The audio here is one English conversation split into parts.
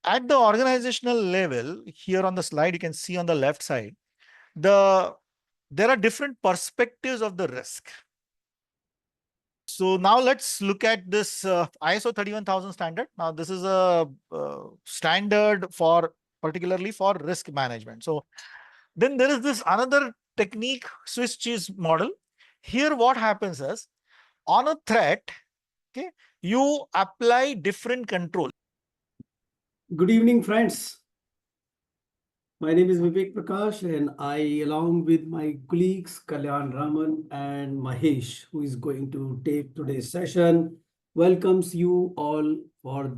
at the organizational level, here on the slide, you can see on the left side, there are different perspectives of the risk. So now let's look at this ISO 31000 standard. Now this is a standard for particularly for risk management. So then there is this another technique, Swiss cheese model. Here what happens is, on a threat, okay, you apply different controls. Good evening, friends. My name is Vivek Prakash, and I, along with my colleagues Kalyan Raman and Mahesh, who is going to take today's session, welcomes you all for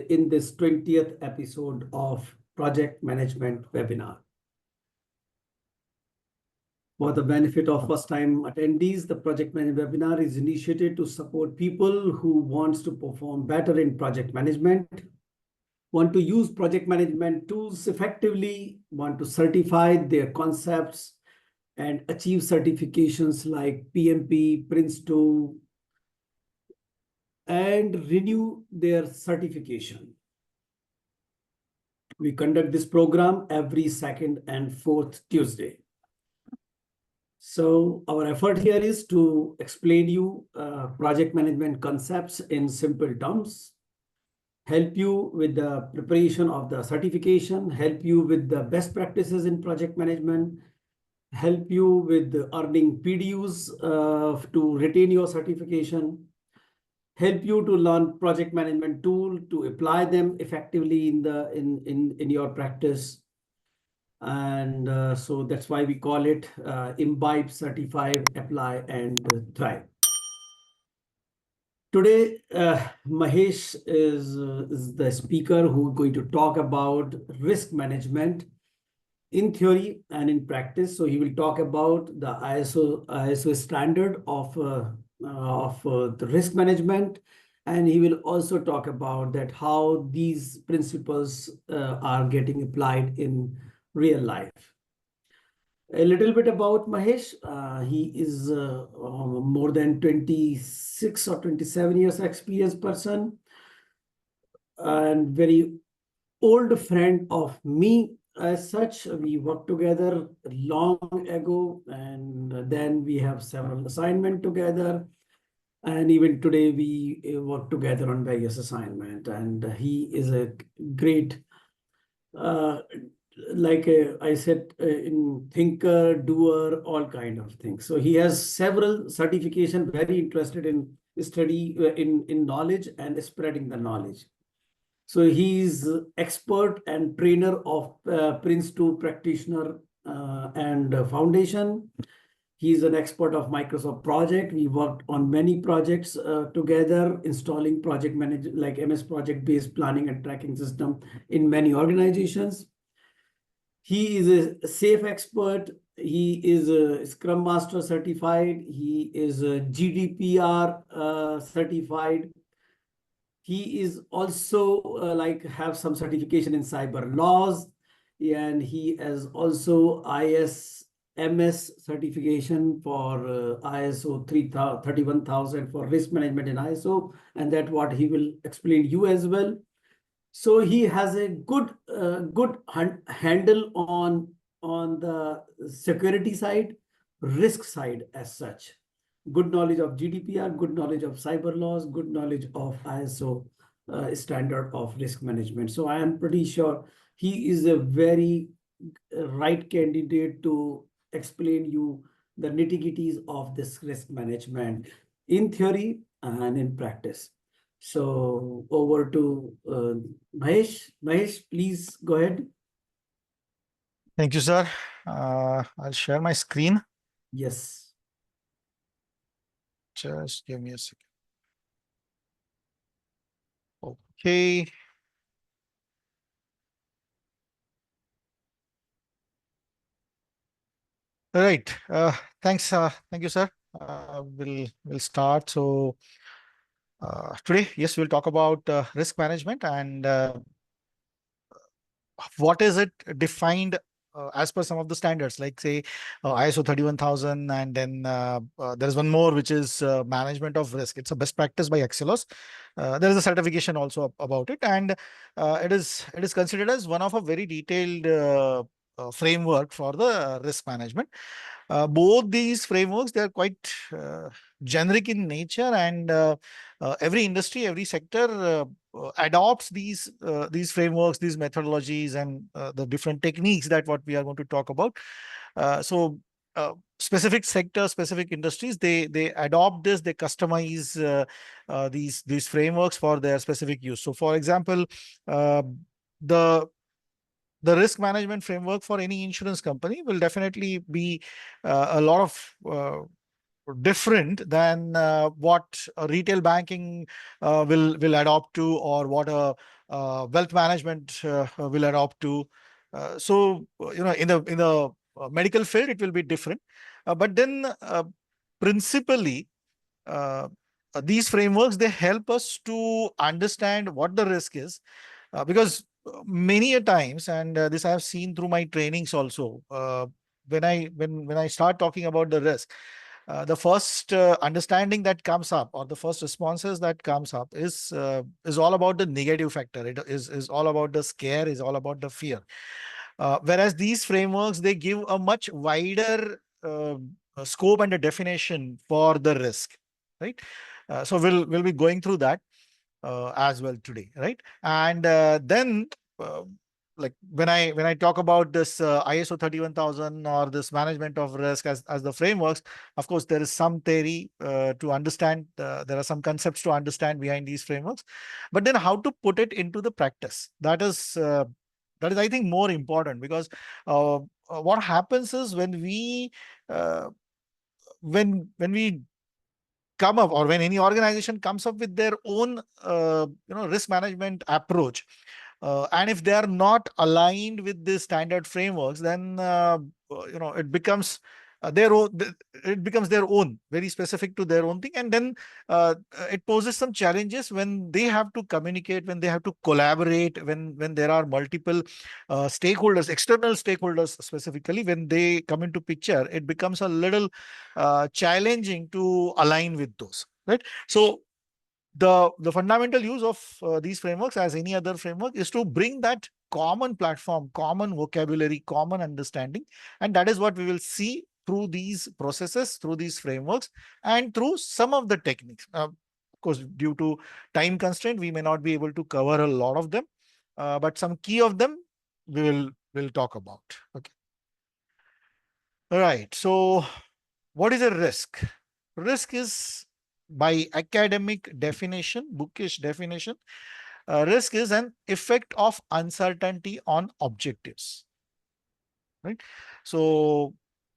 in this 20th episode of Project Management Webinar. For the benefit of first-time attendees, the Project Management Webinar is initiated to support people who wants to perform better in project management, want to use project management tools effectively, want to certify their concepts and achieve certifications like PMP, Prince2, and renew their certification. We conduct this program every second and fourth Tuesday. So our effort here is to explain you project management concepts in simple terms, help you with the preparation of the certification, help you with the best practices in project management, help you with earning PDUs to retain your certification, help you to learn project management tool to apply them effectively in your practice. And so that's why we call it Imbibe, Certify, Apply, and Thrive. Today, Mahesh is the speaker who is going to talk about risk management in theory and in practice. So he will talk about the ISO standard of the risk management, and he will also talk about that how these principles are getting applied in real life. A little bit about Mahesh. He is more than 26 or 27 years experienced person and very old friend of me. As such, we worked together long ago, and then we have several assignments together. And even today, we work together on various assignments. And he is a great I said, in thinker, doer, all kind of things. So he has several certification, very interested in study, in knowledge and spreading the knowledge. So he is expert and trainer of Prince2 practitioner and foundation. He is an expert of Microsoft project. We worked on many projects together, installing project management like MS project based planning and tracking system in many organizations. He is a safe expert. He is a Scrum Master certified. He is a GDPR certified. He is also have some certification in cyber laws, and he has also ISMS certification for ISO 31000 for risk management in ISO, and that what he will explain you as well. So he has a good handle on the security side, risk side as such. Good knowledge of GDPR, good knowledge of cyber laws, good knowledge of ISO standard of risk management. So I am pretty sure he is a very right candidate to explain you the nitty-gritties of this risk management in theory and in practice. So over to Mahesh. Mahesh, please go ahead. Thank you, sir. I'll share my screen. Yes. Just give me a second. Okay. All right. Thanks. Thank you, sir. We'll start. So today, yes, we'll talk about risk management and what is it defined as per some of the standards, like say ISO 31000, and then there is one more which is management of risk. It's a best practice by Excelos. There is a certification also about it, and it is considered as one of a very detailed framework for the risk management. Both these frameworks, they are quite generic in nature, and every industry, every sector adopts these frameworks, these methodologies, and the different techniques that what we are going to talk about. Specific sectors, specific industries, they adopt this, they customize these frameworks for their specific use. So, for example, uh, the the risk management framework for any insurance company will definitely be a lot of different than what a retail banking will adopt to, or what a wealth management will adopt to. In the medical field, it will be different. But then principally, uh, these frameworks, they help us to understand what the risk is, because many a times, and this I have seen through my trainings also, when I start talking about the risk, the first understanding that comes up, or the first responses that comes up, is all about the negative factor. It is all about the scare, is all about the fear. Whereas these frameworks, they give a much wider scope and a definition for the risk, right? So we'll be going through that as well today, right? And then, uh, like when I talk about this ISO 31000 or this management of risk as the frameworks, of course there is some theory to understand. There are some concepts to understand behind these frameworks, but then how to put it into the practice, that is, I think, more important, because what happens is uh, when we come up, or when any organization comes up with their own risk management approach, and if they are not aligned with the standard frameworks, then it becomes their own. It becomes their own, very specific to their own thing, and then it poses some challenges when they have to communicate, when they have to collaborate, when there are multiple stakeholders, external stakeholders specifically, when they come into picture, it becomes a little challenging to align with those, right? So the fundamental use of these frameworks, as any other framework, is to bring that common platform, common vocabulary, common understanding, and that is what we will see through these processes, through these frameworks, and through some of the techniques. Of course, due to time constraint, we may not be able to cover a lot of them, but some key of them we will talk about. Okay. All right. So, what is a risk? Risk is, by academic definition, bookish definition, risk is an effect of uncertainty on objectives, right? So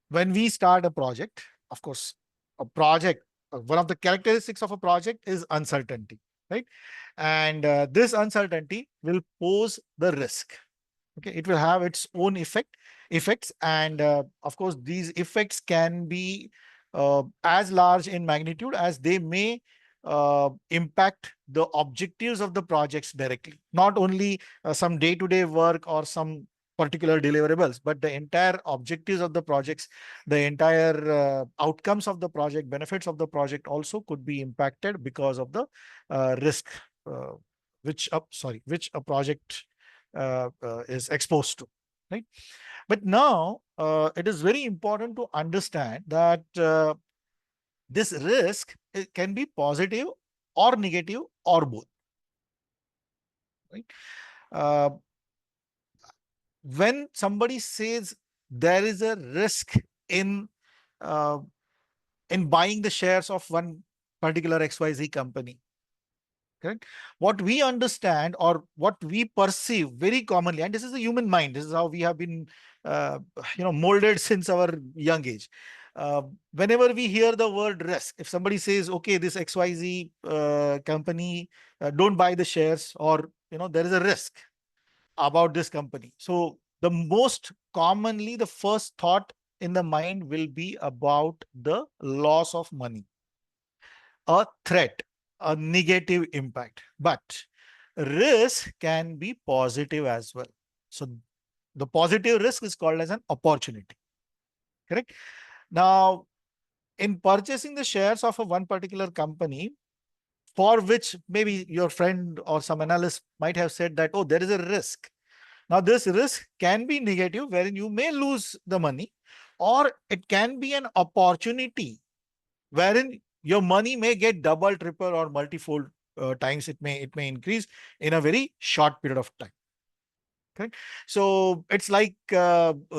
when we start a project, of course, one of the characteristics of a project is uncertainty, right? And this uncertainty will pose the risk. Okay, it will have its own effects, and of course these effects can be as large in magnitude as they may impact the objectives of the projects directly, not only some day-to-day work or some particular deliverables, but the entire objectives of the projects, the entire outcomes of the project, benefits of the project also could be impacted because of the risk uh, which a project is exposed to, right? But now it is very important to understand that this risk, it can be positive or negative or both, right? Uh, when somebody says there is a risk in uh, in buying the shares of one particular XYZ company, correct? What we understand, or what we perceive very commonly, and this is the human mind, this is how we have been uh, molded since our young age. Whenever we hear the word risk, if somebody says, okay, this XYZ company, don't buy the shares, or there is a risk about this company, so the most commonly, the first thought in the mind will be about the loss of money, a threat, a negative impact. But risk can be positive as well. So The positive risk is called as an opportunity. Correct? Now, in purchasing the shares of a one particular company, for which maybe your friend or some analyst might have said that, oh, there is a risk. Now, this risk can be negative, wherein you may lose the money, or it can be an opportunity, wherein your money may get double, triple, or multifold times. It may increase in a very short period of time. Okay, so it's like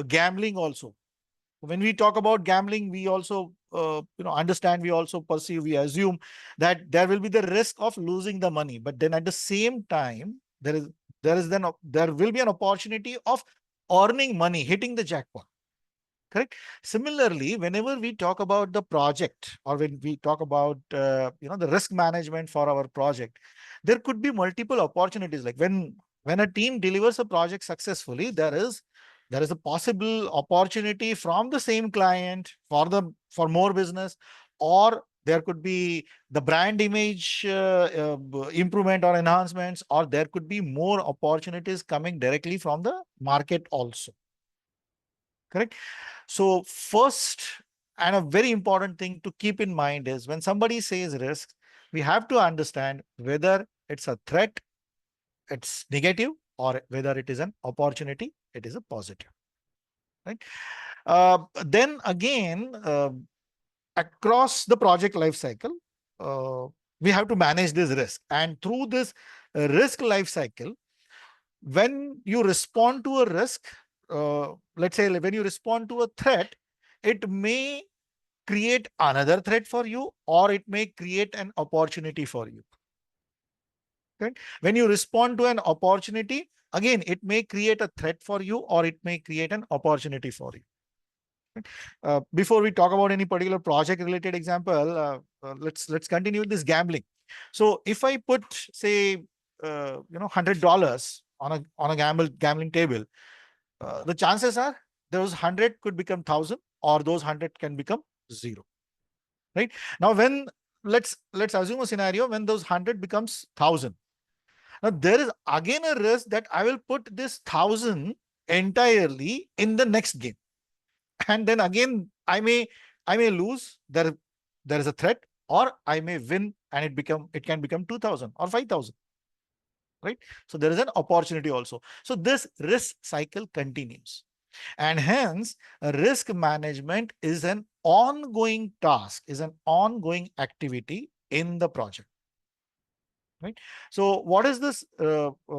gambling also. When we talk about gambling, we also understand, we also perceive, we assume that there will be the risk of losing the money, but then at the same time there will be an opportunity of earning money, hitting the jackpot. Correct. Similarly, whenever we talk about the project, or when we talk about the risk management for our project, there could be multiple opportunities. Like when a team delivers a project successfully, there is a possible opportunity from the same client for more business, or there could be the brand image improvement or enhancements, or there could be more opportunities coming directly from the market also. Correct. So first, and a very important thing to keep in mind is, when somebody says risk, we have to understand whether it's a threat, it's negative, or whether it is an opportunity, it is a positive. Right. Then again, across the project life cycle, uh, we have to manage this risk. And through this risk life cycle, when you respond to a risk, let's say when you respond to a threat, it may create another threat for you, or it may create an opportunity for you. Okay? When you respond to an opportunity, again, it may create a threat for you, or it may create an opportunity for you. Before we talk about any particular project related example, let's continue with this gambling. So if I put, say, $100 on a gambling table, the chances are those 100 could become 1,000, or those 100 can become 0. Right now, when let's assume a scenario when those 100 becomes 1,000. Now there is again a risk that I will put this 1,000 entirely in the next game, and then again I may lose. There is a threat, or I may win, and it can become 2,000 or 5,000. Right. So there is an opportunity also. So this risk cycle continues. And hence, risk management is an ongoing task, is an ongoing activity in the project. Right. So what is this? So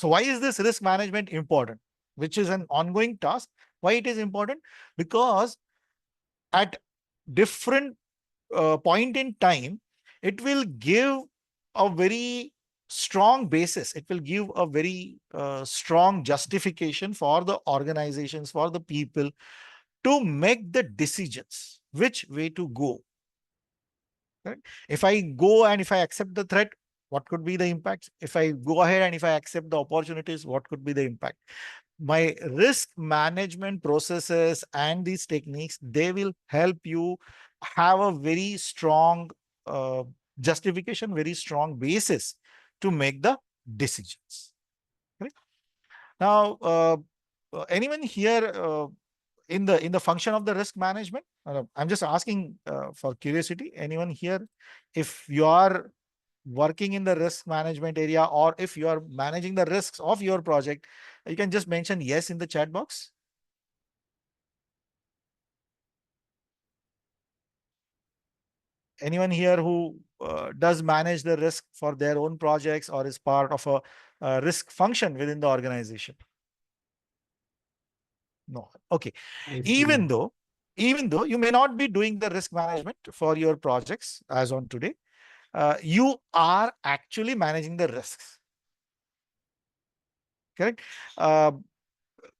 why is this risk management important? Which is an ongoing task. Why it is important? Because at different point in time, it will give a very strong basis. It will give a very strong justification for the organizations, for the people, to make the decisions which way to go. Right? If I go and if I accept the threat, what could be the impact? If I go ahead and if I accept the opportunities, what could be the impact? My risk management processes and these techniques, they will help you have a very strong justification, very strong basis to make the decisions. Right? Now, anyone here in the function of the risk management? I'm just asking for curiosity. Anyone here, if you are working in the risk management area, or if you are managing the risks of your project, you can just mention yes in the chat box. Anyone here who does manage the risk for their own projects, or is part of a risk function within the organization? No. Okay. Even though you may not be doing the risk management for your projects as on today, you are actually managing the risks. Correct.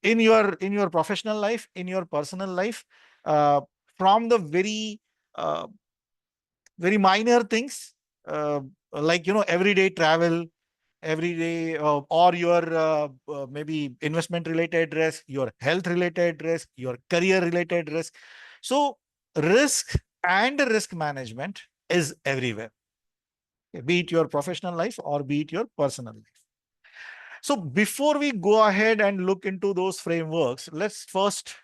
In your professional life, in your personal life, from the uh, very minor things, like everyday travel, everyday, or your maybe investment related risk, your health related risk, your career related risk. So risk and risk management is everywhere, be it your professional life or be it your personal life. So before we go ahead and look into those frameworks, let's first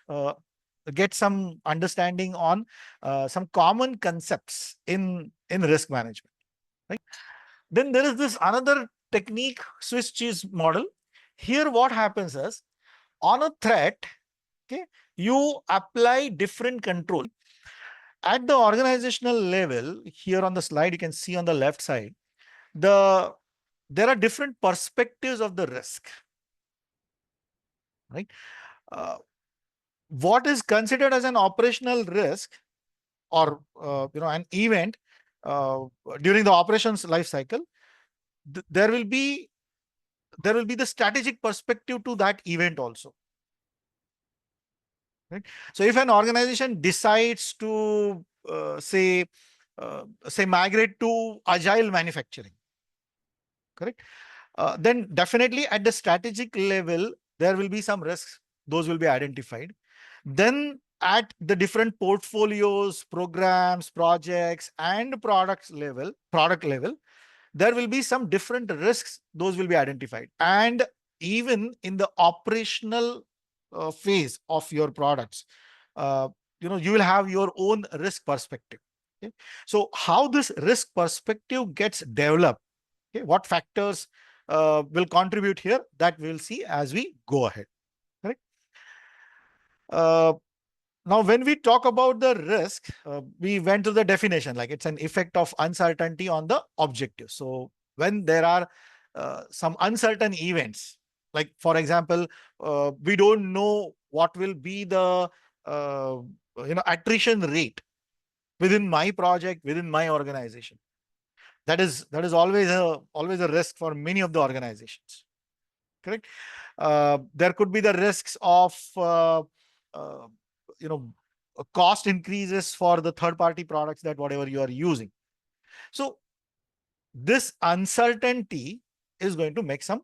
get some understanding on some common concepts in risk management. Right? Then there is this another technique, Swiss cheese model. Here, what happens is on a threat, okay, you apply different control at the organizational level. Here on the slide, you can see on the left side, there are different perspectives of the risk. Right? Uh, what is considered as an operational risk or an event uh, during the operations life cycle, there will be the strategic perspective to that event also. Right? So if an organization decides to say migrate to agile manufacturing, correct? Then definitely at the strategic level, there will be some risks. Those will be identified. Then at the different portfolios, programs, projects, and product level, there will be some different risks. Those will be identified. And even in the operational phase of your products, you will have your own risk perspective. Okay? So how this risk perspective gets developed, okay, what factors will contribute here, that we'll see as we go ahead. Correct? Uh, Now, when we talk about the risk, we went to the definition, like it's an effect of uncertainty on the objective. So when there are some uncertain events, like for example, we don't know what will be the attrition rate within my project, within my organization. That is always a risk for many of the organizations. Correct? There could be the risks of uh, you know cost increases for the third party products that whatever you are using. So this uncertainty is going to make some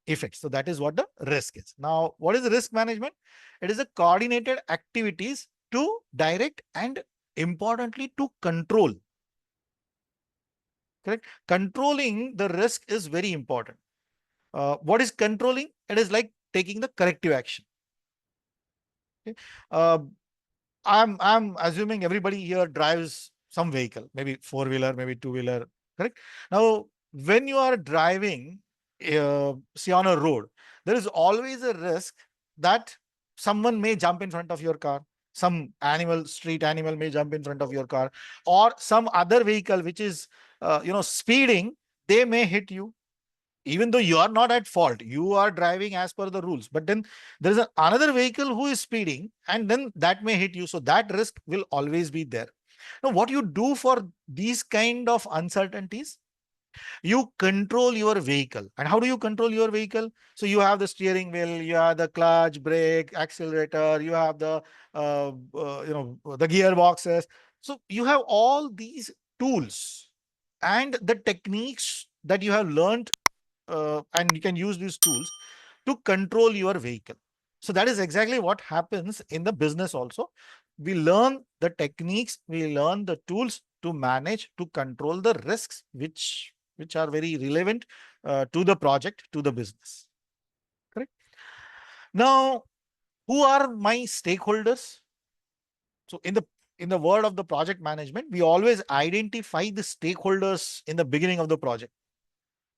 effects. So that is what the risk is. Now, what is the risk management? It is a coordinated activities to direct and importantly to control. Correct? Controlling the risk is very important. What is controlling? It is like taking the corrective action. Okay? Uh, I'm assuming everybody here drives some vehicle, maybe four-wheeler, maybe two-wheeler, correct? Now, when you are driving, say on a road, there is always a risk that someone may jump in front of your car, some animal, street animal may jump in front of your car, or some other vehicle which is, speeding, they may hit you. Even though you are not at fault, you are driving as per the rules, but then there is another vehicle who is speeding and then that may hit you. So that risk will always be there. Now, what you do for these kind of uncertainties, you control your vehicle. And how do you control your vehicle? So you have the steering wheel, you have the clutch, brake, accelerator, you have the the gearboxes. So you have all these tools and the techniques that you have learned, and you can use these tools to control your vehicle. So that is exactly what happens in the business also. We learn the techniques, we learn the tools to manage, to control the risks, which are very relevant to the project, to the business. Correct? Now, who are my stakeholders? So in the world of the project management, we always identify the stakeholders in the beginning of the project.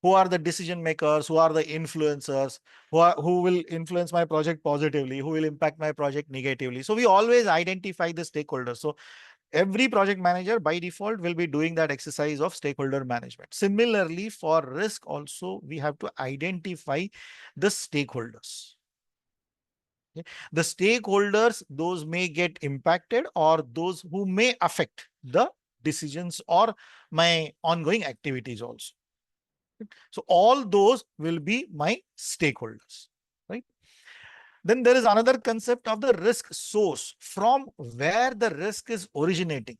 Who are the decision makers, who are the influencers, who will influence my project positively, who will impact my project negatively. So we always identify the stakeholders. So every project manager by default will be doing that exercise of stakeholder management. Similarly, for risk also, we have to identify the stakeholders. Okay? The stakeholders, those may get impacted or those who may affect the decisions or my ongoing activities also. So all those will be my stakeholders, right? Then there is another concept of the risk source, from where the risk is originating.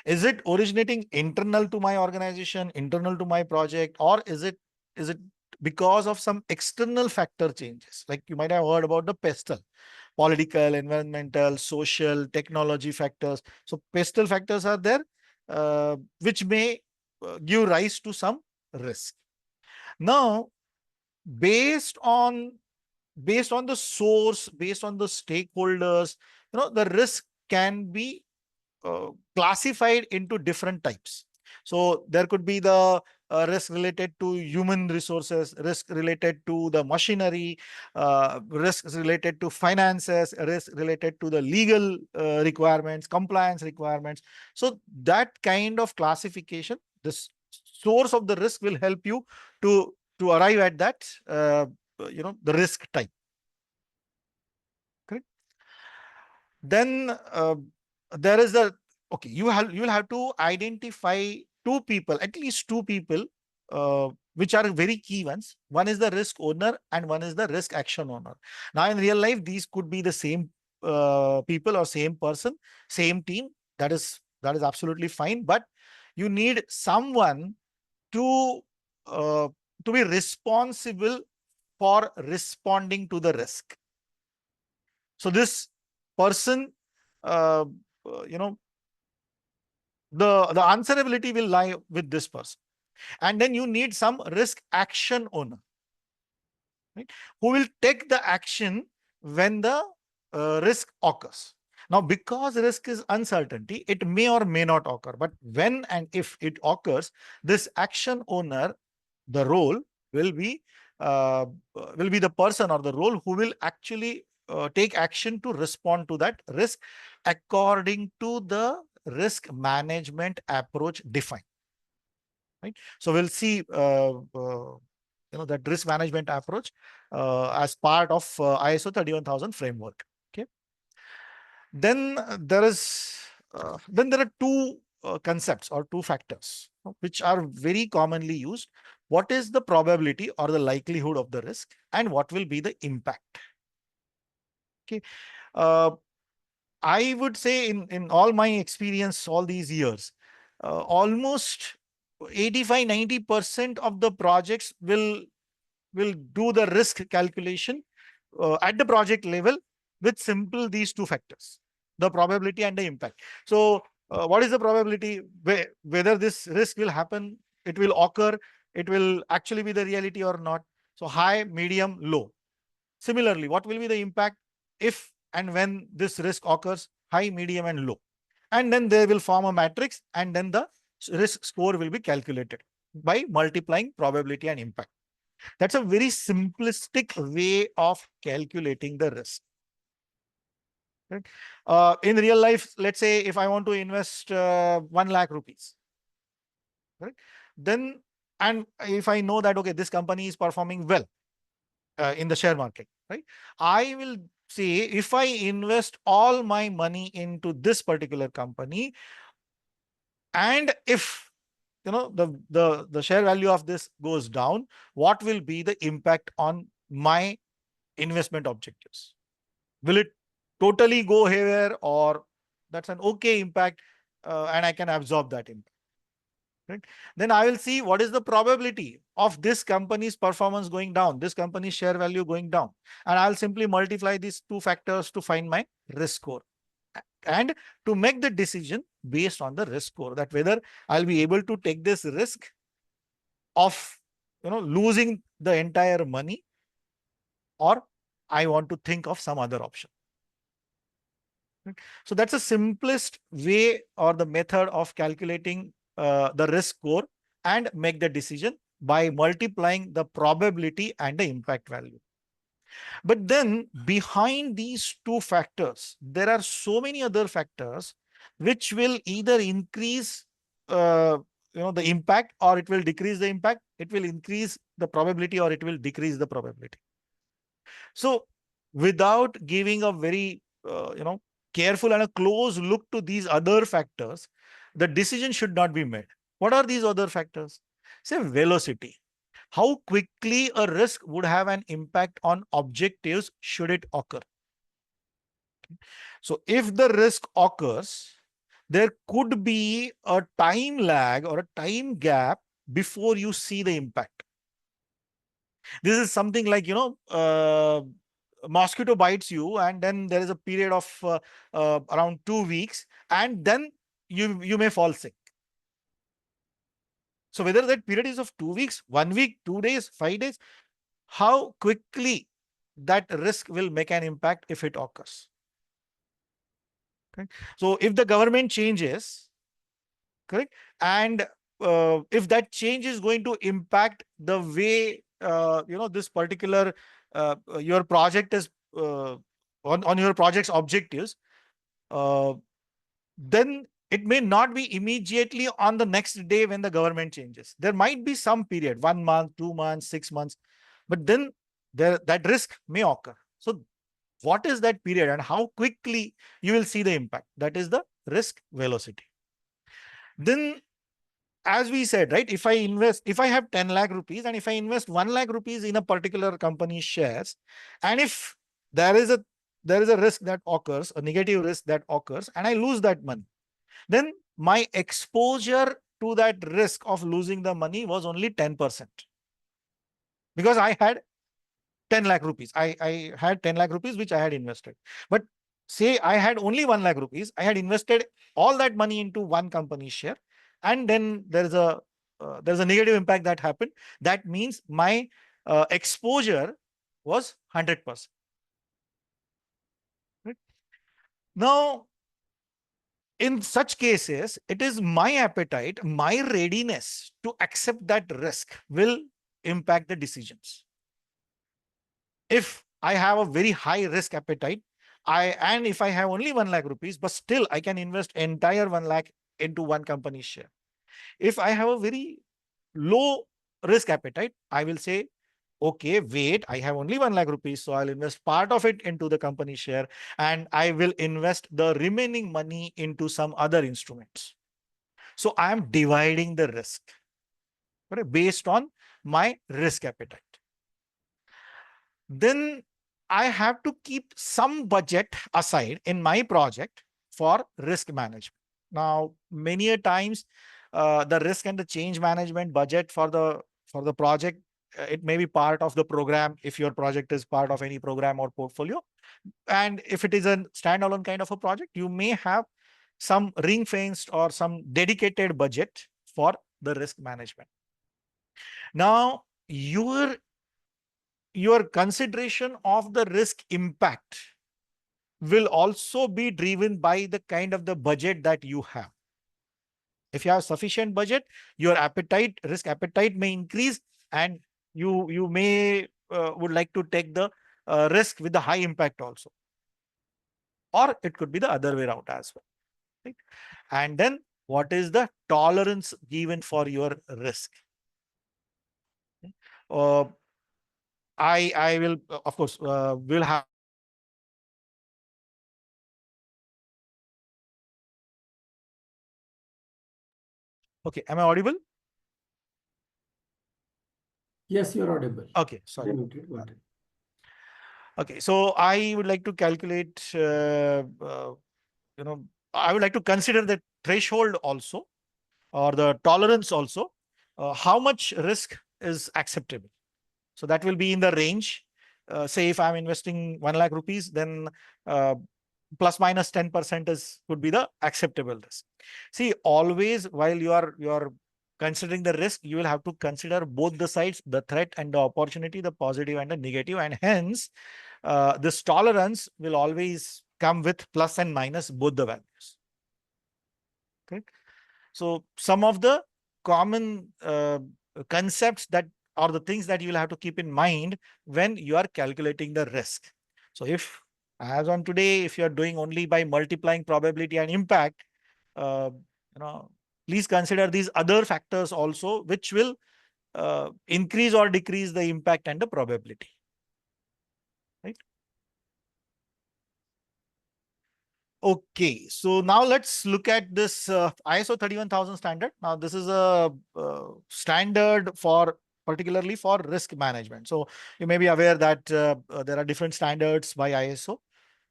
Is it originating internal to my organization, internal to my project, or is it because of some external factor changes? Like you might have heard about the PESTEL, political, environmental, social, technology factors. So PESTEL factors are there, which may give rise to some risk. Now, based on the source, based on the stakeholders, the risk can be classified into different types. So there could be the risk related to human resources, risk related to the machinery, risks related to finances, risk related to the legal requirements, compliance requirements. So that kind of classification, this source of the risk will help you to arrive at that, the risk type. Correct? Then there is a okay. You will have to identify two people, at least two people, which are very key ones. One is the risk owner and one is the risk action owner. Now, in real life, these could be the same people or same person, same team. That is absolutely fine. But you need someone to uh, to be responsible for responding to the risk. So this person, uh, you know, the answerability will lie with this person. And then you need some risk action owner, right, who will take the action when the risk occurs. Now, because risk is uncertainty, it may or may not occur. But when and if it occurs, this action owner, the role uh, will be the person or the role who will actually take action to respond to that risk according to the risk management approach defined. Right. So we'll see that risk management approach as part of ISO 31000 framework. Okay. Then there are two concepts or two factors which are very commonly used. What is the probability or the likelihood of the risk, and what will be the impact? Okay. Uh, I would say in all my experience, all these years, almost 85-90% of the projects will do the risk calculation at the project level with simple these two factors, the probability and the impact. So what is the probability? Whether this risk will happen, it will occur, it will actually be the reality or not. So high, medium, low. Similarly, what will be the impact if and when this risk occurs? High, medium, and low. And then they will form a matrix, and then the risk score will be calculated by multiplying probability and impact. That's a very simplistic way of calculating the risk. Right? In real life, let's say if I want to invest 1 lakh rupees, right? Then, and if I know that, okay, this company is performing well in the share market, right? I will say, if I invest all my money into this particular company, and if the share value of this goes down, what will be the impact on my investment objectives? Will it totally go haywire, or that's an okay impact and I can absorb that impact? Right? Then I will see what is the probability of this company's performance going down, this company's share value going down. And I'll simply multiply these two factors to find my risk score and to make the decision based on the risk score, that whether I'll be able to take this risk of losing the entire money, or I want to think of some other option. So that's the simplest way or the method of calculating the risk score and make the decision by multiplying the probability and the impact value. But then behind these two factors, there are so many other factors which will either increase the impact, or it will decrease the impact. It will increase the probability, or it will decrease the probability. So without giving a very careful and a close look to these other factors, the decision should not be made. What are these other factors? Say velocity. How quickly a risk would have an impact on objectives should it occur. So if the risk occurs, there could be a time lag or a time gap before you see the impact. This is something like, mosquito bites you, and then there is a period of around 2 weeks, and then you may fall sick. So whether that period is of 2 weeks, 1 week, 2 days, 5 days, how quickly that risk will make an impact if it occurs. Okay. So if the government changes, correct, and if that change is going to impact the way this particular your project is on your project's objectives, uh, then it may not be immediately on the next day when the government changes. There might be some period, 1 month, 2 months, 6 months, but then that risk may occur. So what is that period and how quickly you will see the impact? That is the risk velocity. Then, as we said, right, if I have 10 lakh rupees and if I invest 1 lakh rupees in a particular company's shares, and if there is a risk that occurs, a negative risk that occurs, and I lose that money, then my exposure to that risk of losing the money was only 10%, because I had 10 lakh rupees. I had 10 lakh rupees which I had invested. But say I had only 1 lakh rupees, I had invested all that money into one company share, and then there's a negative impact that happened. That means my exposure was 100%. Right? Now, in such cases, it is my appetite, my readiness to accept that risk will impact the decisions. If I have a very high risk appetite, and if I have only 1 lakh rupees, but still I can invest entire 1 lakh into one company share. If I have a very low risk appetite, I will say, okay, wait, I have only 1 lakh rupees, so I'll invest part of it into the company share and I will invest the remaining money into some other instruments. So I am dividing the risk, right, based on my risk appetite. Then I have to keep some budget aside in my project for risk management. Now, many a times, the risk and the change management budget for the project, it may be part of the program if your project is part of any program or portfolio. And if it is a standalone kind of a project, you may have some ring-fenced or some dedicated budget for the risk management. Now, your consideration of the risk impact will also be driven by the kind of the budget that you have. If you have sufficient budget, your risk appetite may increase, and you may would like to take the risk with the high impact also. Or it could be the other way around as well. Right? And then what is the tolerance given for your risk? Uh, I will, of course, will have. Okay, am I audible? Yes, you're audible. Okay, sorry. Go ahead. Okay, so I would like to calculate, I would like to consider the threshold also, or the tolerance also, how much risk is acceptable. So that will be in the range. Say if I'm investing 1 lakh rupees, then plus minus 10% could be the acceptable risk. See, always while you are considering the risk, you will have to consider both the sides, the threat and the opportunity, the positive and the negative, and hence this tolerance will always come with plus and minus both the values. Okay. So some of the common concepts that are the things that you will have to keep in mind when you are calculating the risk. So if, as on today, if you are doing only by multiplying probability and impact, uh, please consider these other factors also, which will increase or decrease the impact and the probability. Right? Okay, so now let's look at this ISO 31000 standard. Now, this is a standard particularly for risk management. So you may be aware that there are different standards by ISO,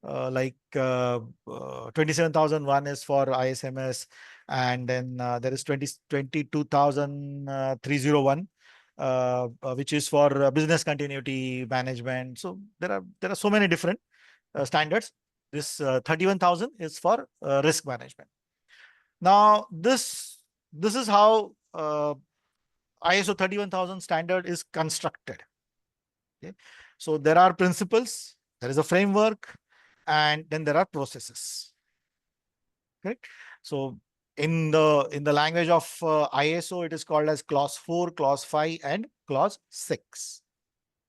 like 27001 is for ISMS, and then there is 22301, which is for business continuity management. So there are so many different standards. This 31,000 is for risk management. Now, this is how ISO 31000 standard is constructed. Okay. So there are principles, there is a framework, and then there are processes. Correct. So in the language of ISO, it is called as clause 4, clause 5, and clause 6.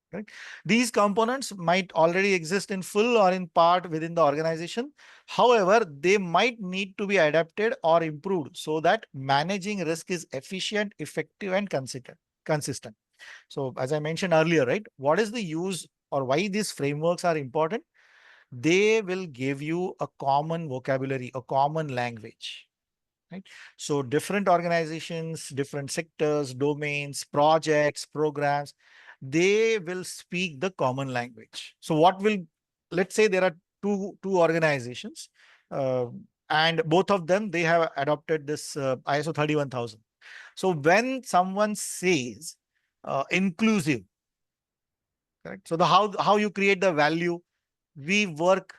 Correct. These components might already exist in full or in part within the organization. However, they might need to be adapted or improved so that managing risk is efficient, effective, and consistent. So as I mentioned earlier, right, what is the use or why these frameworks are important? They will give you a common vocabulary, a common language, right? So different organizations, different sectors, domains, projects, programs, they will speak the common language. So what will, let's say there are two organizations, uh, and both of them, they have adopted this ISO 31000. So when someone says inclusive, correct? So the how you create the value, we work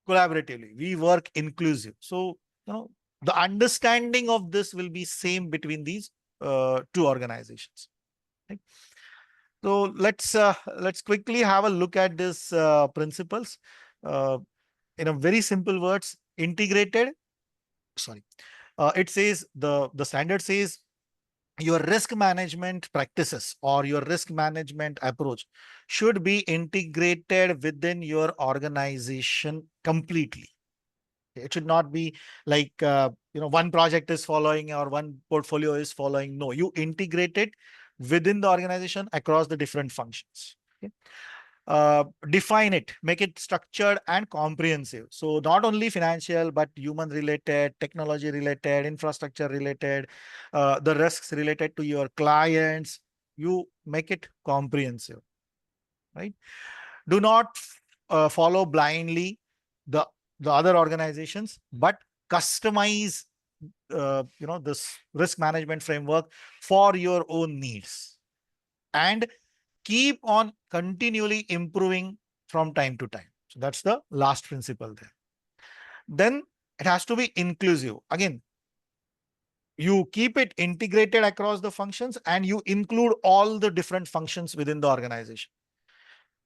collaboratively, we work inclusive. So the understanding of this will be same between these two organizations. Right? So let's quickly have a look at these principles uh, in a very simple words. Integrated. Sorry, it says the standard says your risk management practices or your risk management approach should be integrated within your organization completely. It should not be like, one project is following or one portfolio is following. No, you integrate it within the organization across the different functions. Okay. Define it, make it structured and comprehensive. So not only financial, but human related, technology related, infrastructure related, the risks related to your clients. You make it comprehensive, right? Do not follow blindly the the other organizations, but customize this risk management framework for your own needs, and keep on continually improving from time to time. So that's the last principle there. Then it has to be inclusive. Again, you keep it integrated across the functions and you include all the different functions within the organization.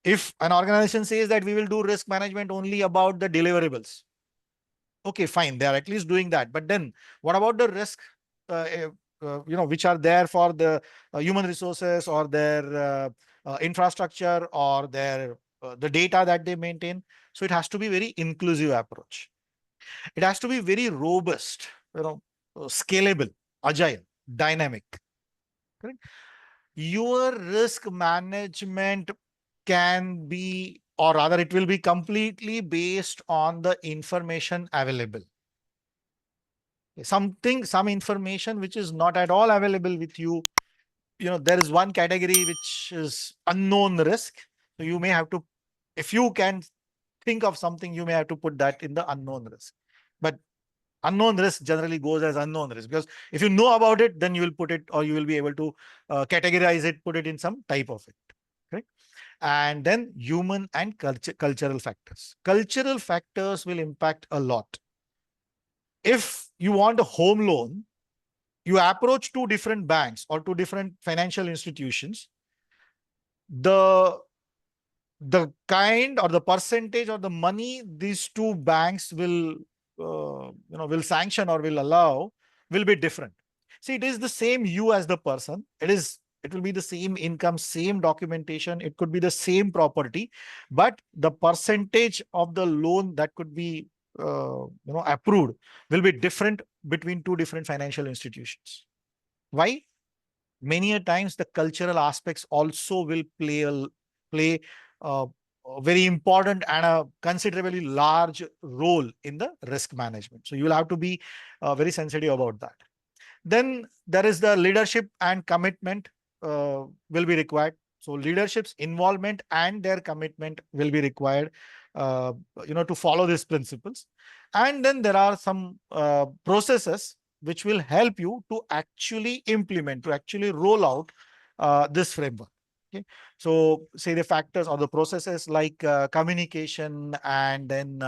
If an organization says that we will do risk management only about the deliverables, okay, fine, they are at least doing that. But then what about the risk, which are there for the human resources or their infrastructure or their the data that they maintain? So it has to be very inclusive approach. It has to be very robust, scalable, agile, dynamic. Correct? Your risk management can be, or rather, it will be completely based on the information available. Some information which is not at all available with you. There is one category which is unknown risk. So you may have to, if you can think of something, you may have to put that in the unknown risk. But unknown risk generally goes as unknown risk, because if you know about it, then you will put it, or you will be able to categorize it, put it in some type of it. Okay. And then human and cultural factors. Cultural factors will impact a lot. If you want a home loan, you approach two different banks or two different financial institutions, the kind or the percentage or the money these two banks will sanction or will allow will be different. See, it is the same you as the person. It will be the same income, same documentation. It could be the same property, but the percentage of the loan that could be approved will be different between two different financial institutions. Why? Many a times the cultural aspects also will play a very important and a considerably large role in the risk management. So you will have to be very sensitive about that. Then there is the leadership and commitment will be required. So leadership's involvement and their commitment will be required, to follow these principles. And then there are some processes which will help you to actually implement, to actually roll out this framework. Okay. So say the factors or the processes like communication, and then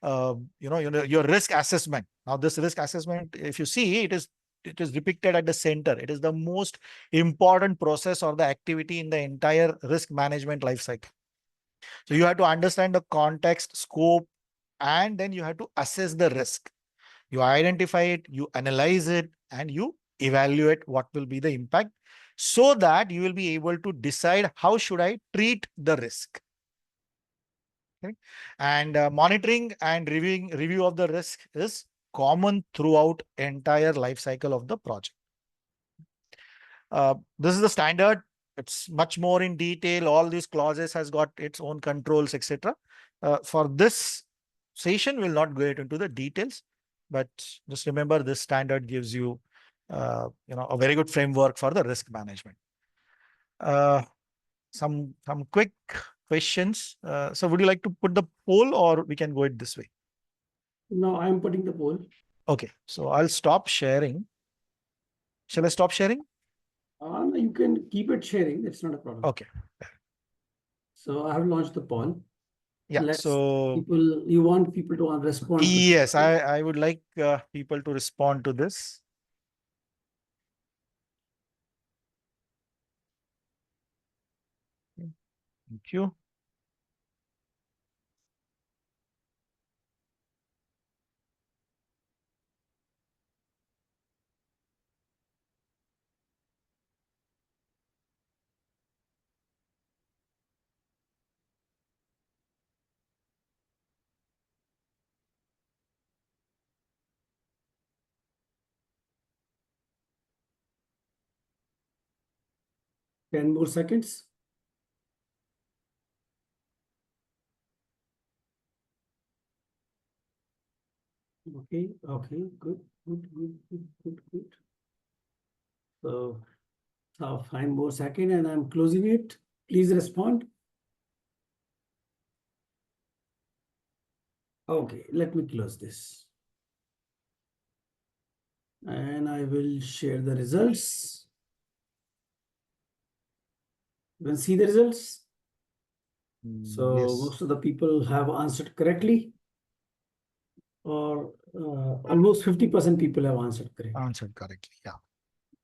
your risk assessment. Now this risk assessment, if you see, it is it is depicted at the center. It is the most important process or the activity in the entire risk management life cycle. So you have to understand the context, scope, and then you have to assess the risk. You identify it, you analyze it, and you evaluate what will be the impact, so that you will be able to decide how should I treat the risk. Okay? And monitoring and review of the risk is common throughout entire life cycle of the project. This is the standard. It's much more in detail. All these clauses has got its own controls, etc. For this session, we'll not go into the details, but just remember this standard gives you, a very good framework for the risk management. Some quick questions. So would you like to put the poll, or we can go it this way? No, I'm putting the poll. Okay, so I'll stop sharing. Shall I stop sharing? You can keep it sharing. It's not a problem. Okay. So I have launched the poll. Yeah. You want people to respond? Yes, I would like people to respond to this. Thank you. Ten more seconds. Okay, good. So 5 more seconds and I'm closing it. Please respond. Okay, let me close this. And I will share the results. You can see the results. So Yes. most of the people have answered correctly, or almost 50% people have answered correctly. Answered correctly, yeah.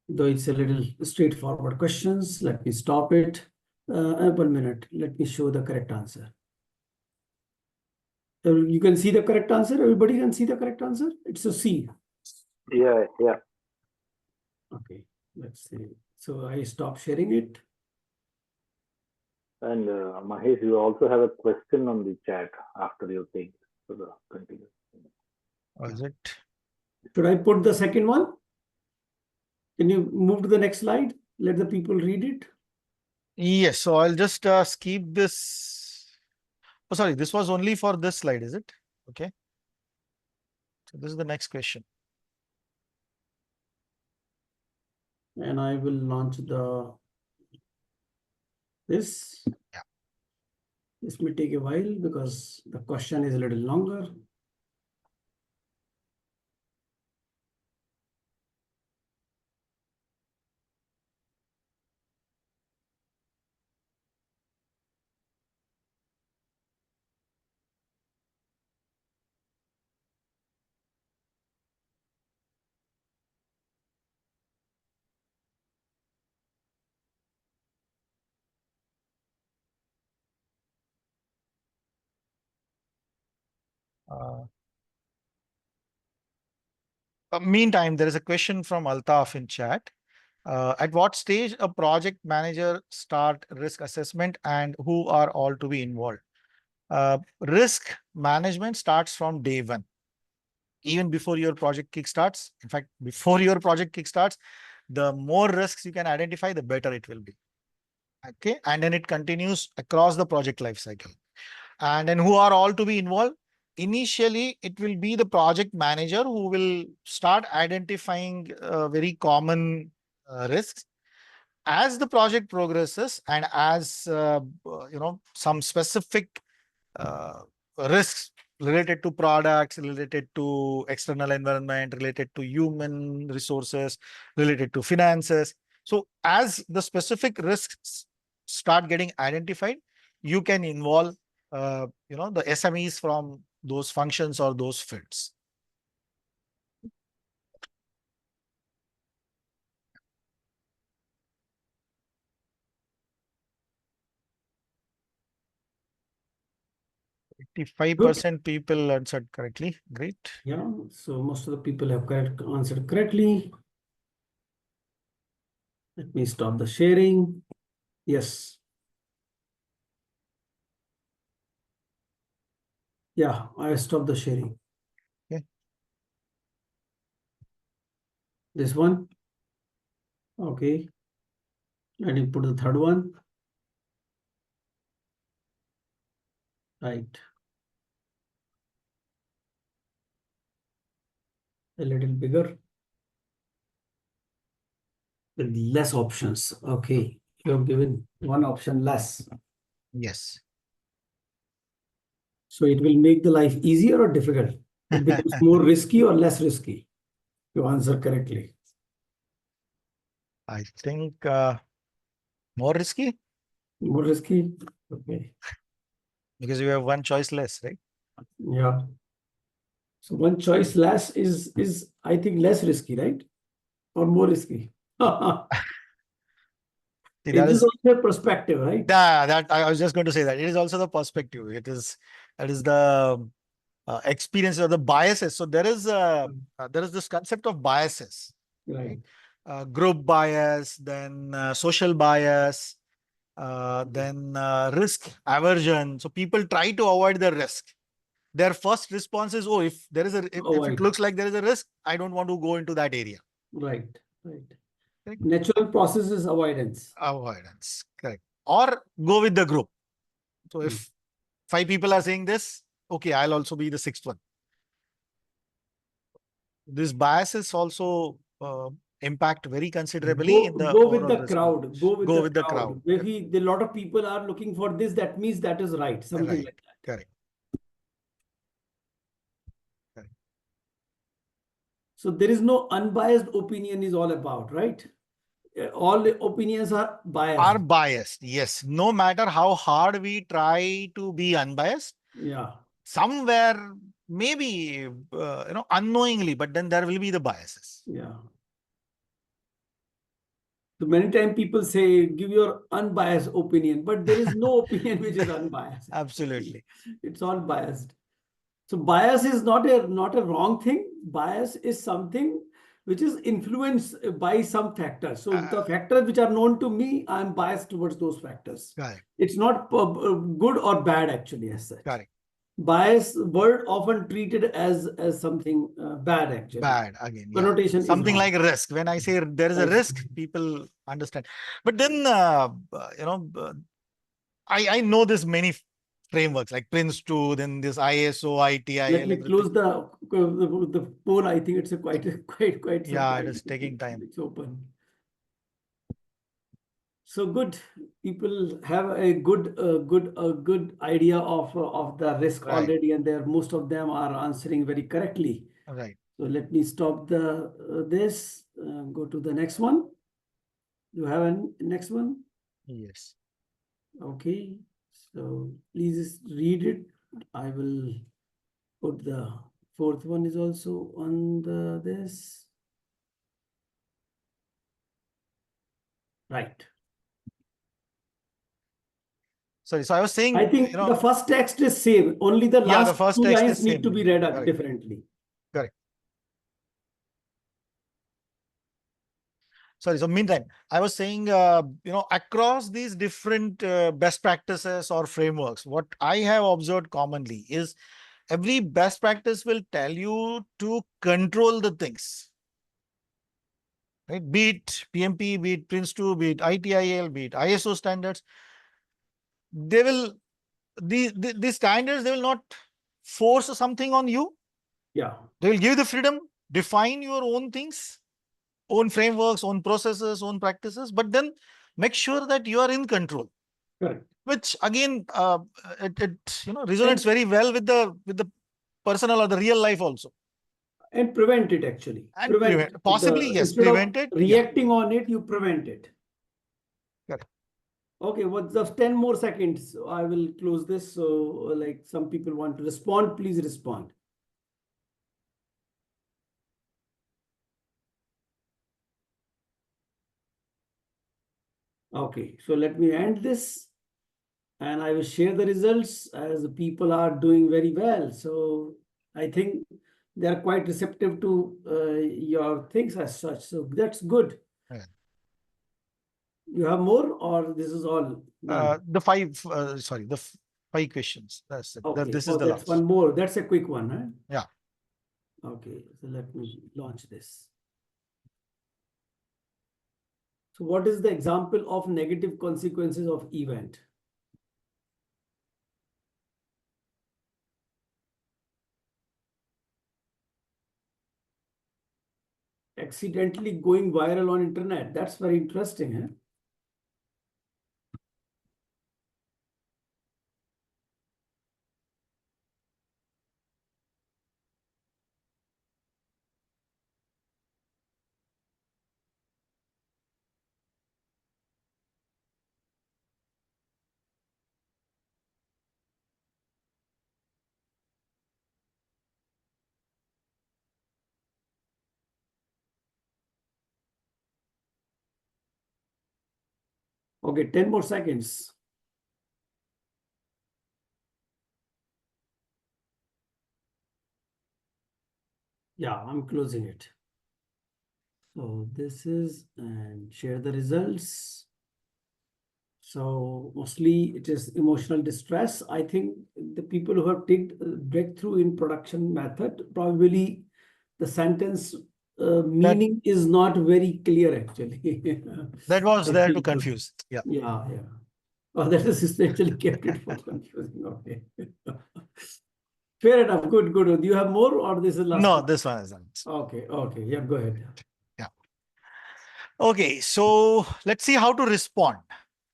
Though it's a little straightforward questions. Let me stop it. 1 minute. Let me show the correct answer. You can see the correct answer. Everybody can see the correct answer. It's a C. Yeah. Okay, let's see. So I stop sharing it. And Mahesh, you also have a question on the chat after your thing. So continue. Is it? Should I put the second one? Can you move to the next slide? Let the people read it. Yes. So I'll just skip this. Oh, sorry. This was only for this slide, is it? Okay. So this is the next question. And I will launch this. Yeah. This may take a while because the question is a little longer. Meantime, there is a question from Altaf in chat. At what stage a project manager start risk assessment, and who are all to be involved? Risk management starts from day one, even before your project kickstarts. In fact, before your project kickstarts, the more risks you can identify, the better it will be. Okay, and then it continues across the project life cycle. And then who are all to be involved? Initially, it will be the project manager who will start identifying very common risks. As the project progresses, and as some specific uh, risks related to products, related to external environment, related to human resources, related to finances. So as the specific risks start getting identified, you can involve the SMEs from those functions or those fields. 85% people answered correctly. Great. Yeah, so most of the people have answered correctly. Let me stop the sharing. Yes. Yeah, I stopped the sharing. Okay. This one. Okay. And you put the third one. Right. A little bigger. With less options. Okay. You have given one option less. Yes. So it will make the life easier or difficult? It becomes more risky or less risky? You answer correctly. I think more risky More risky? Okay. because you have one choice less, right? Yeah. So one choice less is I think less risky, right? Or more risky? See, It that is is also a perspective, right? that I was just going to say that it is also the perspective. That is the experience or the biases. So there is this concept of biases, Right. right? Group bias, then social bias, then risk aversion. So people try to avoid the risk. Their first response is, oh, if it Avoid. looks like there is a risk, I don't want to go into that area. Right. Right. Correct? Natural process is avoidance. Avoidance, correct. Or go with the group. So Hmm. if 5 people are saying this, okay, I'll also be the sixth one. This biases also impact very considerably in the Go with overall the risk crowd. management. Go with Go the with the crowd. crowd. Maybe a lot of people are looking for this. That means that is right. Something Right. like that. Correct. Correct. So there is no unbiased opinion is all about, right? All the opinions are biased. Are biased. Yes. No matter how hard we try to be unbiased, Yeah. somewhere maybe unknowingly, but then there will be the biases. Yeah. So many times people say, give your unbiased opinion, but there is no opinion which is unbiased. Absolutely. It's all biased. So bias is not a wrong thing. Bias is something which is influenced by some factors. So the factors which are known to me, I'm biased towards those factors. Correct. It's not good or bad actually as such. Correct. Bias word often treated as something bad actually. Bad again. Yeah. Connotation is Something wrong. like risk. When I say there is a Right. risk, people understand. But then, I know this many frameworks like Prince2, then this ISO, ITIL, Let me everything. close the poll. I think it's a quite some Yeah, it time. is taking time. It's open. So good. People have a good idea of the risk Right. already, and there most of them are answering very correctly. Right. So let me stop the this. Go to the next one. You have a next one? Yes. Okay. So please read it. I will put the fourth one is also on the this. Right. Sorry. So I was saying, I think the first text is same. Only the yeah, the last first two text lines is need to same. be read Correct. differently. Correct. Sorry. So meantime, I was saying, across these different best practices or frameworks, what I have observed commonly is every best practice will tell you to control the things. Right? Be it PMP, be it Prince2, be it ITIL, be it ISO standards. They will, these standards, they will not force something on you. Yeah. They will give the freedom, define your own things, own frameworks, own processes, own practices, but then make sure that you are in control. Correct. Which again, it resonates And, very well with the personal or the real life also. and prevent it actually. And prevent, possibly, yes, Instead of prevent it. Yeah. reacting on it, you prevent it. Correct. Okay, what's just 10 more seconds? So I will close this. So like some people want to respond, please respond. Okay, so let me end this. and I will share the results as the people are doing very well. So I think they are quite receptive to your things as such. So that's good. Yeah. You have more, or this is all done? The five questions. That's it. Okay. This is Oh, the that's last. one more. That's a quick one, huh? Yeah. Okay. So let me launch this. So what is the example of negative consequences of event? Accidentally going viral on internet. That's very interesting, huh? Okay, 10 more seconds. Yeah, I'm closing it. So this is, and share the results. So mostly it is emotional distress. I think the people who have taken breakthrough in production method, probably the sentence meaning is not very clear actually. That was I there to think so. confuse. Yeah. Yeah, yeah. Oh, that is essentially kept it for confusing. Okay. Fair enough. Good, good. Do you have more, or this is last No, one? this one is done. Okay, okay. Yeah, go ahead. Yeah. Okay, so let's see how to respond.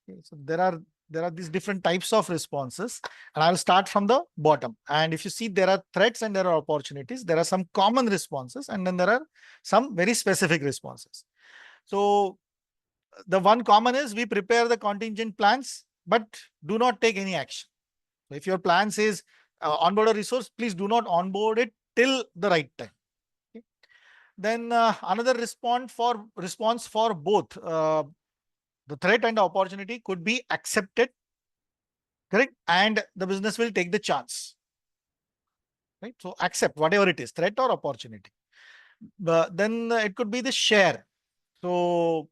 Okay, so there are these different types of responses, and I'll start from the bottom. And if you see, there are threats and there are opportunities. There are some common responses, and then there are some very specific responses. So the one common is we prepare the contingent plans, but do not take any action. So if your plan says onboard a resource, please do not onboard it till the right time. Okay. Then another response for both the threat and the opportunity could be accepted, correct, and the business will take the chance, right? So accept whatever it is, threat or opportunity. Then it could be the share. So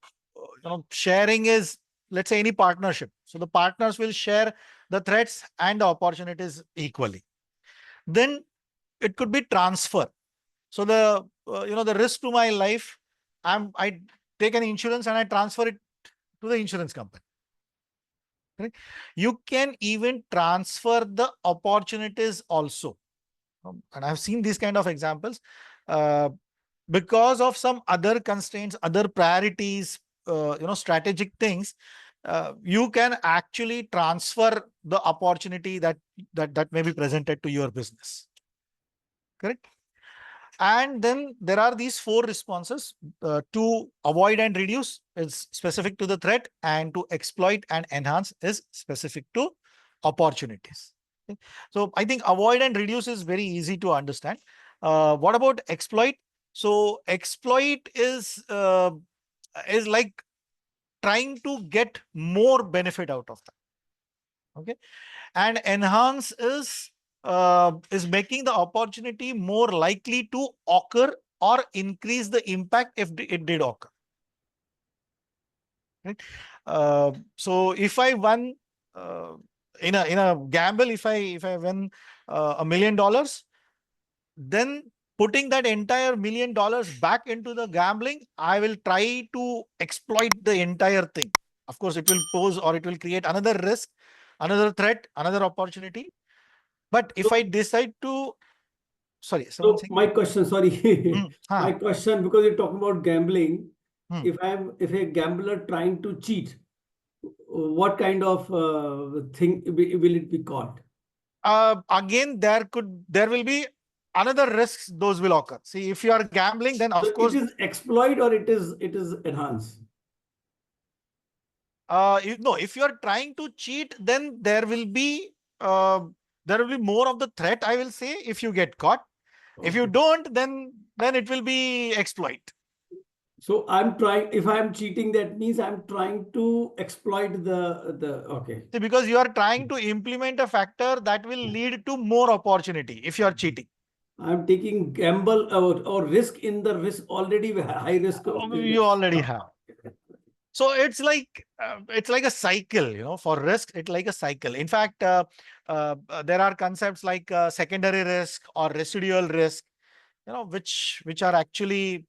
sharing is, let's say, any partnership. So the partners will share the threats and the opportunities equally. Then it could be transfer. So the risk to my life, I take an insurance and I transfer it to the insurance company. Right? You can even transfer the opportunities also. And I've seen these kind of examples. Because of some other constraints, other priorities, strategic things, you can actually transfer the opportunity that may be presented to your business. Correct? And then there are these four responses. To avoid and reduce is specific to the threat, and to exploit and enhance is specific to opportunities. Okay. So I think avoid and reduce is very easy to understand. What about exploit? So exploit is like trying to get more benefit out of that. Okay. And enhance is making the opportunity more likely to occur or increase the impact if it did occur. Right? So if I won in a gamble, if I win $1 million, then putting that entire $1 million back into the gambling, I will try to exploit the entire thing. Of course, it will pose or it will create another risk, another threat, another opportunity. But if I decide to, sorry, someone So saying? my question, sorry, my Huh. question, because you're talking about gambling, Hmm. if a gambler trying to cheat, what kind of thing will it be called? Again, there will be another risks, those will occur. See, if you are gambling, then So of it course, is exploit, or it is enhance? no, if you are trying to cheat, then uh, there will be more of the threat, I will say, if you get caught. If you Okay. don't, then it will be exploit. So I'm trying, if I'm cheating, that means I'm trying to exploit okay. See, because you are trying to implement a factor that will lead to more opportunity if you are cheating. I'm taking gamble or risk in the risk already high risk. You already have. So it's like a cycle, for risk, it's like a cycle. In fact, there are concepts like secondary risk or residual risk, which are actually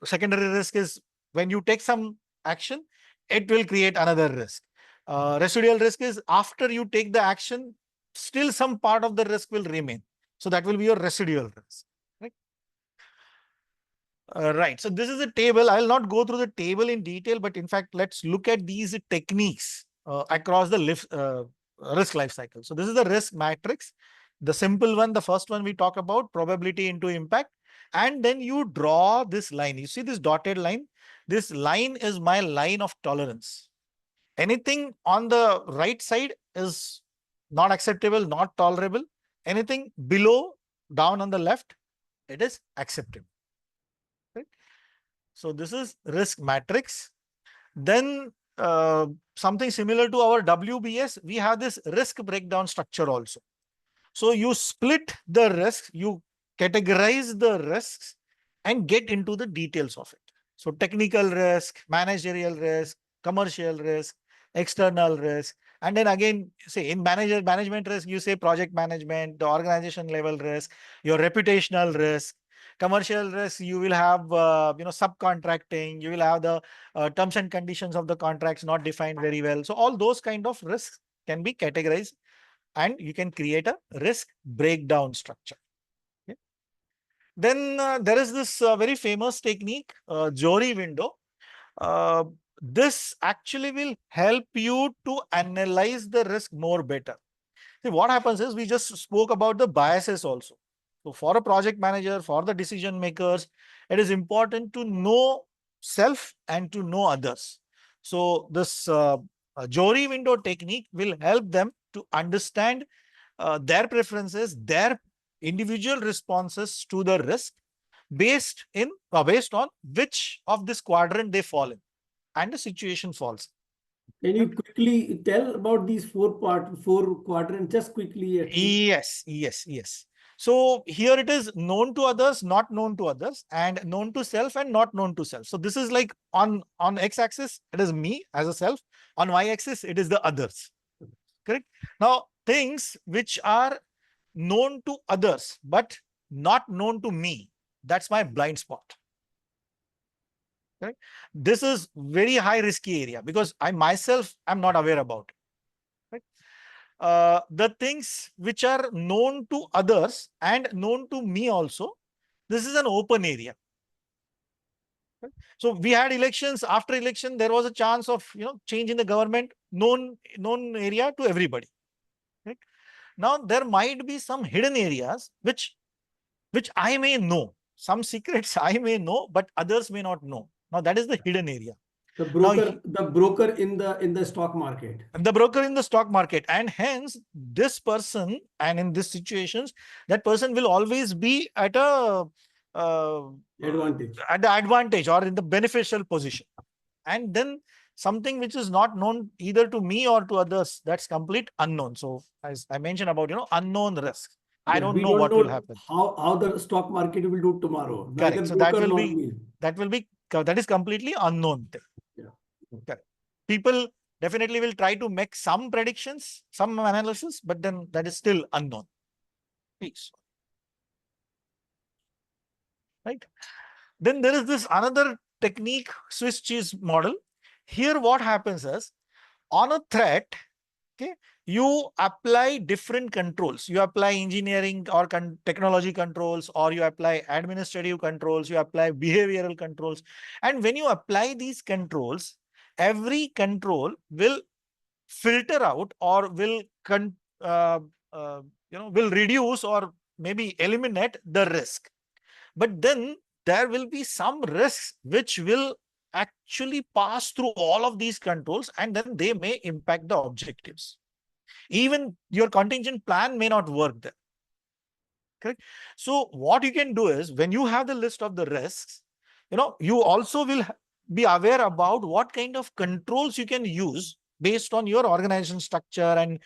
secondary risk is when you take some action, it will create another risk. Residual risk is after you take the action, still some part of the risk will remain. So that will be your residual risk. Right. Right. So this is a table. I'll not go through the table in detail, but in fact, let's look at these techniques across the risk life cycle. So this is the risk matrix. The simple one, the first one we talk about, probability into impact. And then you draw this line. You see this dotted line? This line is my line of tolerance. Anything on the right side is not acceptable, not tolerable. Anything below, down on the left, it is acceptable. So this is risk matrix. Then something similar to our WBS, we have this risk breakdown structure also. So you split the risks, you categorize the risks and get into the details of it. So technical risk, managerial risk, commercial risk, external risk. And then again, say in management risk, you say project management, the organization level risk, your reputational risk. Commercial risk, you will have subcontracting, you will have the terms and conditions of the contracts not defined very well. So all those kind of risks can be categorized and you can create a risk breakdown structure. Okay. Then there is this very famous technique, Jory window. This actually will help you to analyze the risk more better. See, what happens is we just spoke about the biases also. So for a project manager, for the decision makers, it is important to know self and to know others. So this Jory window technique will help them to understand their preferences, their individual responses to the risk based on which of this quadrant they fall in and the situation falls. Can you quickly tell about these four quadrants just quickly? Yes. So here it is known to others, not known to others, and known to self and not known to self. So this is like on x-axis, it is me as a self. On y-axis, it is the others. Correct? Now, things which are known to others, but not known to me, that's my blind spot. Correct? This is very high risky area because I myself am not aware about it. Right? The things which are known to others and known to me also, this is an open area. Right? So we had elections. After election, there was a chance of change in the government, known area to everybody. Right? Now there might be some hidden areas which I may know. Some secrets I may know, but others may not know. Now that is the hidden area. The broker in the stock market. The broker in the stock market, and hence this person, and in these situations, that person will always be at a advantage. At the advantage or in the beneficial position. And then something which is not known either to me or to others, that's complete unknown. So as I mentioned about unknown risks. I don't know what will happen. How the stock market will do tomorrow. Correct. So that is completely unknown thing. Yeah. Correct. People definitely will try to make some predictions, some analysis, but then that is still unknown. Peace. Right. Then there is this another technique, Swiss cheese model. Here what happens is on a threat, okay, you apply different controls. You apply engineering or technology controls, or you apply administrative controls, you apply behavioral controls. And when you apply these controls, every control will filter out or will reduce or maybe eliminate the risk. But then there will be some risks which will actually pass through all of these controls, and then they may impact the objectives. Even your contingent plan may not work there. Correct? So what you can do is when you have the list of the risks, you also will be aware about what kind of controls you can use based on your organization structure and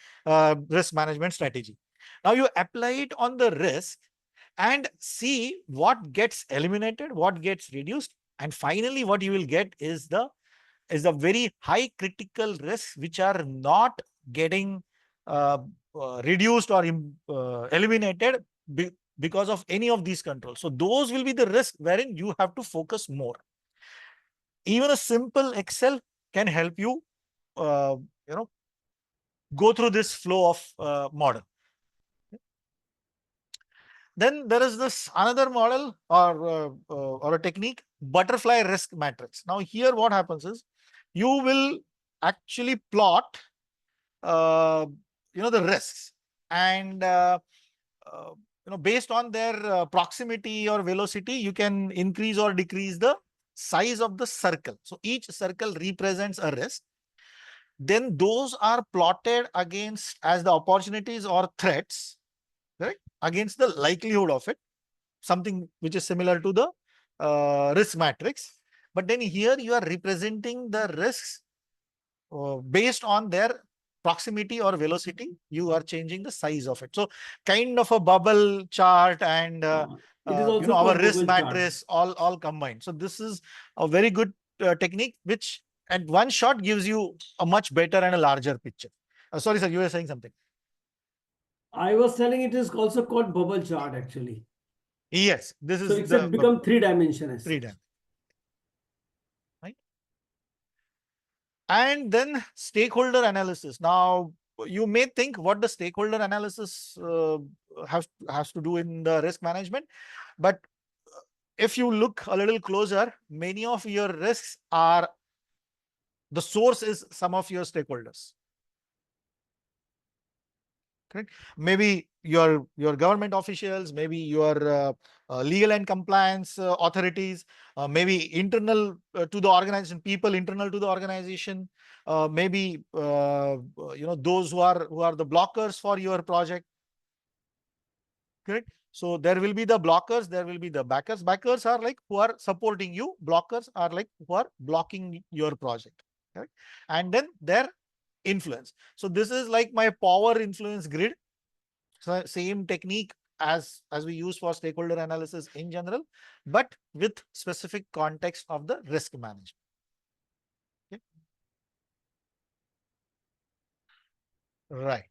risk management strategy. Now you apply it on the risk and see what gets eliminated, what gets reduced, and finally what you will get is the very high critical risks which are not getting uh, reduced or eliminated because of any of these controls. So those will be the risk wherein you have to focus more. Even a simple Excel can help you, uh, you know, go through this flow of model. Then there is this another model or a technique, butterfly risk matrix. Now here what happens is you will actually plot uh, the risks, and based on their proximity or velocity, you can increase or decrease the size of the circle. So each circle represents a risk. Then those are plotted against as the opportunities or threats, right? Against the likelihood of it, something which is similar to the risk matrix. But then here you are representing the risks based on their proximity or velocity. You are changing the size of it. So kind of a bubble chart and It is also our called risk bubble chart. matrix all combined. So this is a very good technique which at one shot gives you a much better and a larger picture. Sorry, sir, you were saying something. I was telling it is also called bubble chart actually. Yes, this So is it's the become three-dimensional. freedom. Right. And then stakeholder analysis. Now, you may think what the stakeholder analysis has to do in the risk management, but if you look a little closer, many of your risks are the source is some of your stakeholders. Correct? Maybe your government officials, maybe your legal and compliance authorities, maybe internal to the organization, people internal to the organization, maybe those who are the blockers for your project. Correct? So there will be the blockers, there will be the backers. Backers are like who are supporting you. Blockers are like who are blocking your project. Correct? And then their influence. So this is like my power influence grid. So same technique as we use for stakeholder analysis in general, but with specific context of the risk management. Okay. Right.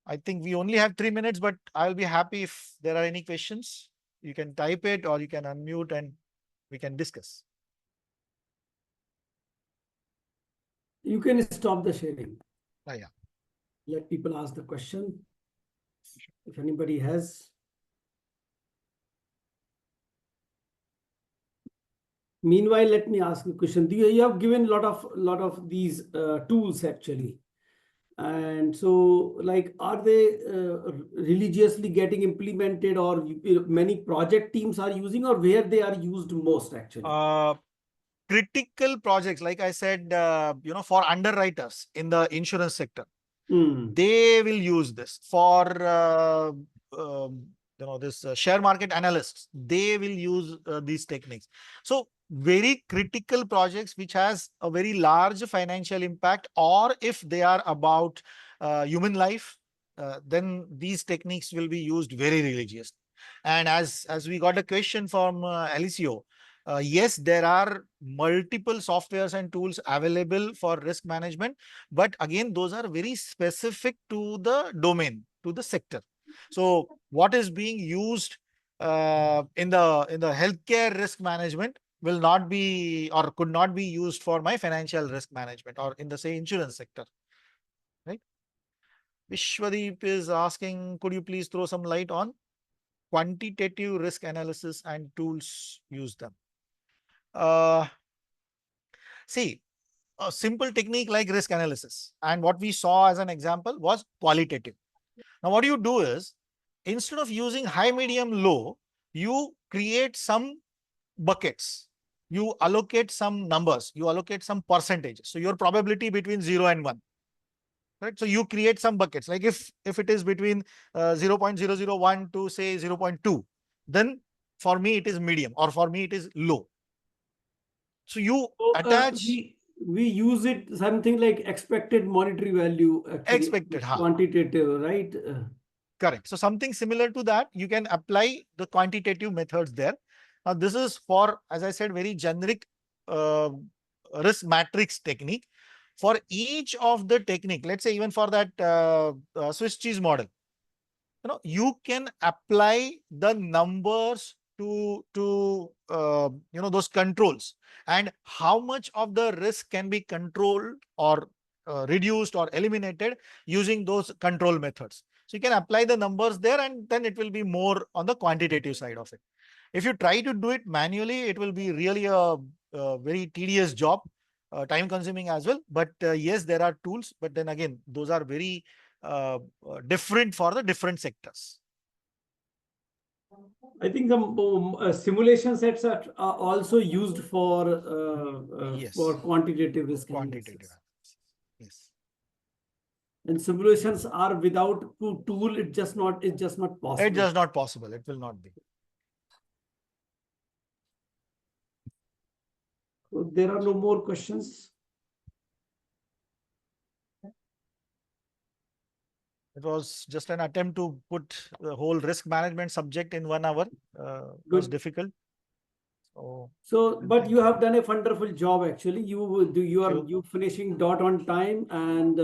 I think we only have 3 minutes, but I'll be happy if there are any questions. You can type it or you can unmute and we can discuss. You can stop the sharing. Yeah. Let people ask the question. If anybody has. Meanwhile, let me ask a question. You have given a lot of these tools actually. And so, like, are they religiously getting implemented, or many project teams are using, or where they are used most actually? Critical projects, like I said, for underwriters in the insurance sector, they will use this. For this share market analysts, they will use these techniques. So very critical projects which has a very large financial impact, or if they are about human life, then these techniques will be used very religiously. And as we got a question from Alicio, yes, there are multiple softwares and tools available for risk management, but again, those are very specific to the domain, to the sector. So what is being used in the healthcare risk management will not be or could not be used for my financial risk management or in the say insurance sector. Right? Vishwadeep is asking, could you please throw some light on quantitative risk analysis and tools use them? See, a simple technique like risk analysis, and what we saw as an example was qualitative. Now, what you do is, instead of using high, medium, low, you create some buckets. You allocate some numbers, you allocate some percentages. So your probability between 0 and 1. Right? So you create some buckets. Like if it is between 0.001 to say 0.2, then for me it is medium or for me it is low. So you So, attach we use it something like expected monetary value, actually, expected, quantitative, right? correct. So something similar to that, you can apply the quantitative methods there. Now this is for, as I said, very generic uh, risk matrix technique. For each of the technique, let's say even for that Swiss cheese model, you can apply the numbers to those controls, and how much of the risk can be controlled or reduced or eliminated using those control methods. So you can apply the numbers there, and then it will be more on the quantitative side of it. If you try to do it manually, it will be really a very tedious job, time consuming as well. But yes, there are tools, but then again, those are very different for the different sectors. I think the simulation sets are also used Yes. for quantitative risk Quantitative analysis. analysis. Yes. And simulations are without tool, it's just not possible. It's just not possible. It will not be. So there are no more questions. It was just an attempt to put the whole risk management subject in 1 hour. It was difficult. So, but you have done a wonderful job, actually. you. You finishing dot on time, and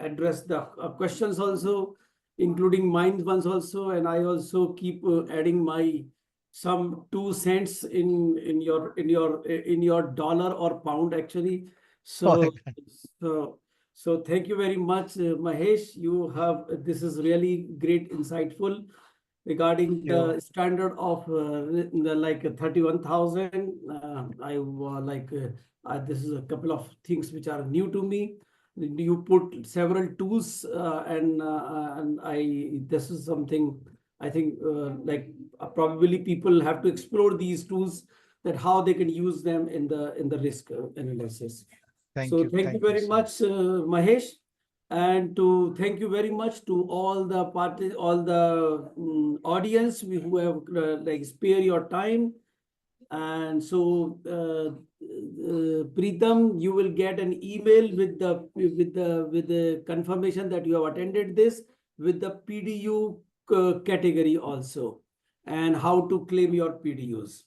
address the questions also, including mine ones also, and I also keep adding my some 2 cents in your dollar or pound, actually. So thank you very much, Mahesh. This is really great, insightful regarding the standard of like 31,000. This is a couple of things which are new to me. You put several tools, and this is something I think probably people have to explore these tools, that how they can use them in the risk analysis. Thank So you. thank you very much, Mahesh. And to thank you very much to all the audience who have spare your time. And so Preetham, you will get an email with the confirmation that you have attended this, with the PDU category also, and how to claim your PDUs.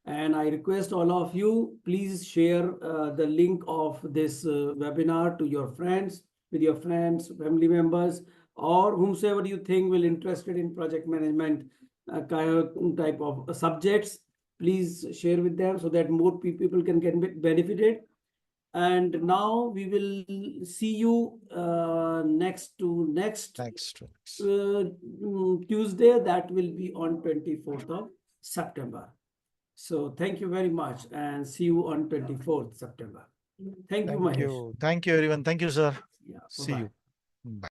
And I request all of you, please share the link of this webinar to your friends, with your friends, family members, or whomsoever you think will interested in project management type of subjects. Please share with them so that more people can get benefited. And now we will see you next Tuesday. That will be on 24th of September. So thank you very much, and see you on 24th September. Thank you, Mahesh. Thank you, everyone. Thank you, sir. Yeah, See you. Bye.